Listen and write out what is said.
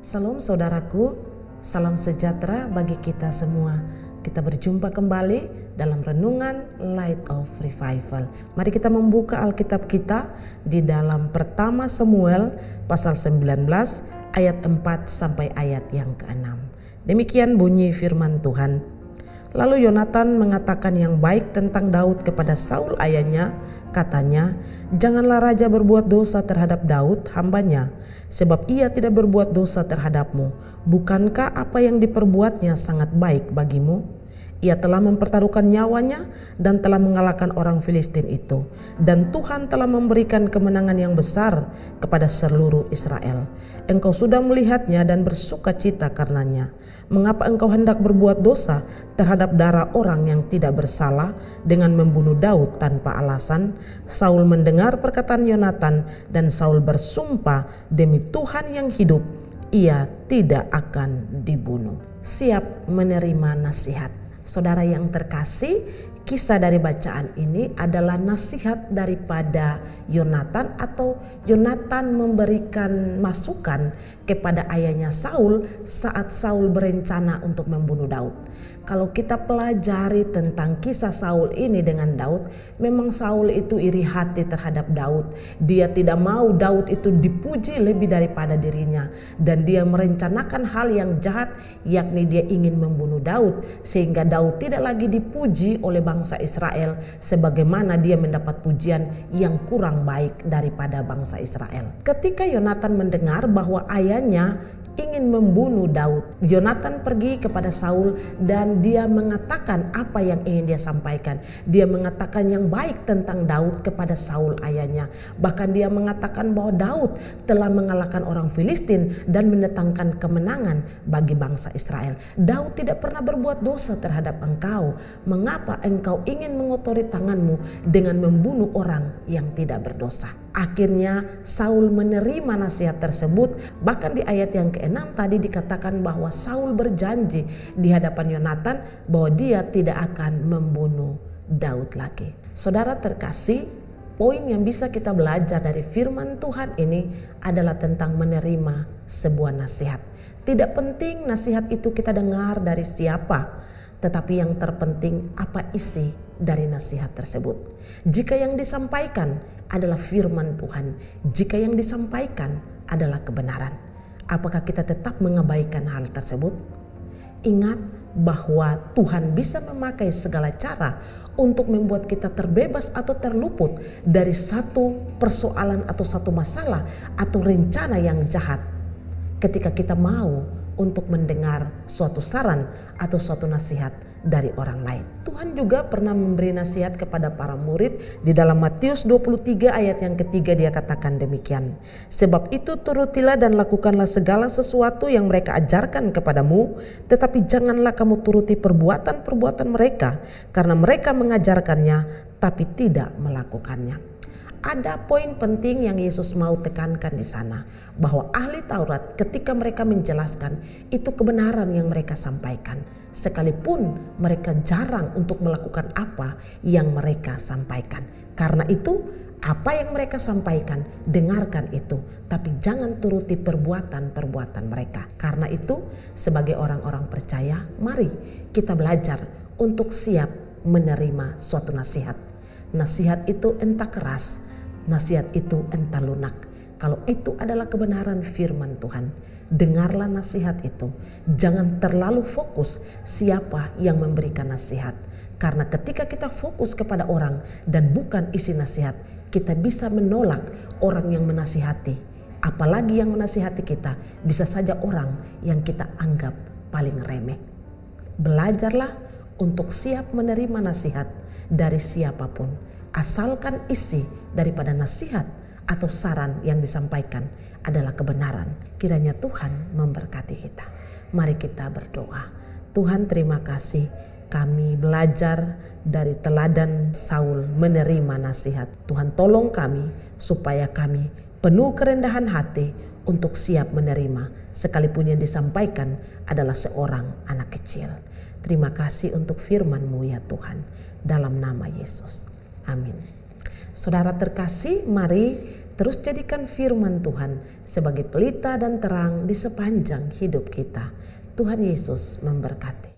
Salam saudaraku, salam sejahtera bagi kita semua. Kita berjumpa kembali dalam renungan Light of Revival. Mari kita membuka Alkitab kita di dalam pertama Samuel pasal 19 ayat 4 sampai ayat yang ke-6. Demikian bunyi firman Tuhan. Lalu Yonatan mengatakan yang baik tentang Daud kepada Saul ayahnya, katanya, "Janganlah raja berbuat dosa terhadap Daud hambanya, sebab ia tidak berbuat dosa terhadapmu. Bukankah apa yang diperbuatnya sangat baik bagimu? Ia telah mempertaruhkan nyawanya dan telah mengalahkan orang Filistin itu. Dan Tuhan telah memberikan kemenangan yang besar kepada seluruh Israel. Engkau sudah melihatnya dan bersuka cita karenanya. Mengapa engkau hendak berbuat dosa terhadap darah orang yang tidak bersalah dengan membunuh Daud tanpa alasan?" Saul mendengar perkataan Yonatan dan Saul bersumpah demi Tuhan yang hidup, ia tidak akan dibunuh. Siap menerima nasihat. Saudara yang terkasih, kisah dari bacaan ini adalah nasihat daripada Yonatan atau Yonatan memberikan masukan kepada ayahnya Saul saat Saul berencana untuk membunuh Daud. Kalau kita pelajari tentang kisah Saul ini dengan Daud, memang Saul itu iri hati terhadap Daud. Dia tidak mau Daud itu dipuji lebih daripada dirinya. Dan dia merencanakan hal yang jahat, yakni dia ingin membunuh Daud. Sehingga Daud tidak lagi dipuji oleh bangsa Israel sebagaimana dia mendapat pujian yang kurang baik daripada bangsa Israel. Ketika Yonatan mendengar bahwa ayahnya ingin membunuh Daud, Yonatan pergi kepada Saul dan dia mengatakan apa yang ingin dia sampaikan. Dia mengatakan yang baik tentang Daud kepada Saul ayahnya. Bahkan dia mengatakan bahwa Daud telah mengalahkan orang Filistin dan mendatangkan kemenangan bagi bangsa Israel. Daud tidak pernah berbuat dosa terhadap engkau. Mengapa engkau ingin mengotori tanganmu dengan membunuh orang yang tidak berdosa? Akhirnya Saul menerima nasihat tersebut. Bahkan di ayat yang ke-6 tadi dikatakan bahwa Saul berjanji di hadapan Yonatan bahwa dia tidak akan membunuh Daud lagi. Saudara terkasih, poin yang bisa kita belajar dari firman Tuhan ini adalah tentang menerima sebuah nasihat. Tidak penting nasihat itu kita dengar dari siapa, tetapi yang terpenting apa isi dari nasihat tersebut. Jika yang disampaikan adalah firman Tuhan, jika yang disampaikan adalah kebenaran, apakah kita tetap mengabaikan hal tersebut? Ingat bahwa Tuhan bisa memakai segala cara untuk membuat kita terbebas atau terluput dari satu persoalan atau satu masalah atau rencana yang jahat ketika kita mau untuk mendengar suatu saran atau suatu nasihat dari orang lain. Tuhan juga pernah memberi nasihat kepada para murid di dalam Matius 23 ayat yang ketiga. Dia katakan demikian, "Sebab itu turutilah dan lakukanlah segala sesuatu yang mereka ajarkan kepadamu, tetapi janganlah kamu turuti perbuatan-perbuatan mereka, karena mereka mengajarkannya tapi tidak melakukannya." Ada poin penting yang Yesus mau tekankan di sana, bahwa ahli Taurat ketika mereka menjelaskan itu kebenaran yang mereka sampaikan, sekalipun mereka jarang untuk melakukan apa yang mereka sampaikan. Karena itu apa yang mereka sampaikan, dengarkan itu, tapi jangan turuti perbuatan-perbuatan mereka. Karena itu sebagai orang-orang percaya, mari kita belajar untuk siap menerima suatu nasihat. Nasihat itu entah keras, nasihat itu entah lunak. Kalau itu adalah kebenaran firman Tuhan, dengarlah nasihat itu. Jangan terlalu fokus siapa yang memberikan nasihat. Karena ketika kita fokus kepada orang dan bukan isi nasihat, kita bisa menolak orang yang menasihati. Apalagi yang menasihati kita bisa saja orang yang kita anggap paling remeh. Belajarlah untuk siap menerima nasihat dari siapapun, asalkan isi daripada nasihat atau saran yang disampaikan adalah kebenaran. Kiranya Tuhan memberkati kita. Mari kita berdoa. Tuhan, terima kasih kami belajar dari teladan Saul menerima nasihat. Tuhan, tolong kami supaya kami penuh kerendahan hati untuk siap menerima sekalipun yang disampaikan adalah seorang anak kecil. Terima kasih untuk firman-Mu ya Tuhan, dalam nama Yesus. Amin. Saudara terkasih, mari Terus jadikan firman Tuhan sebagai pelita dan terang di sepanjang hidup kita. Tuhan Yesus memberkati.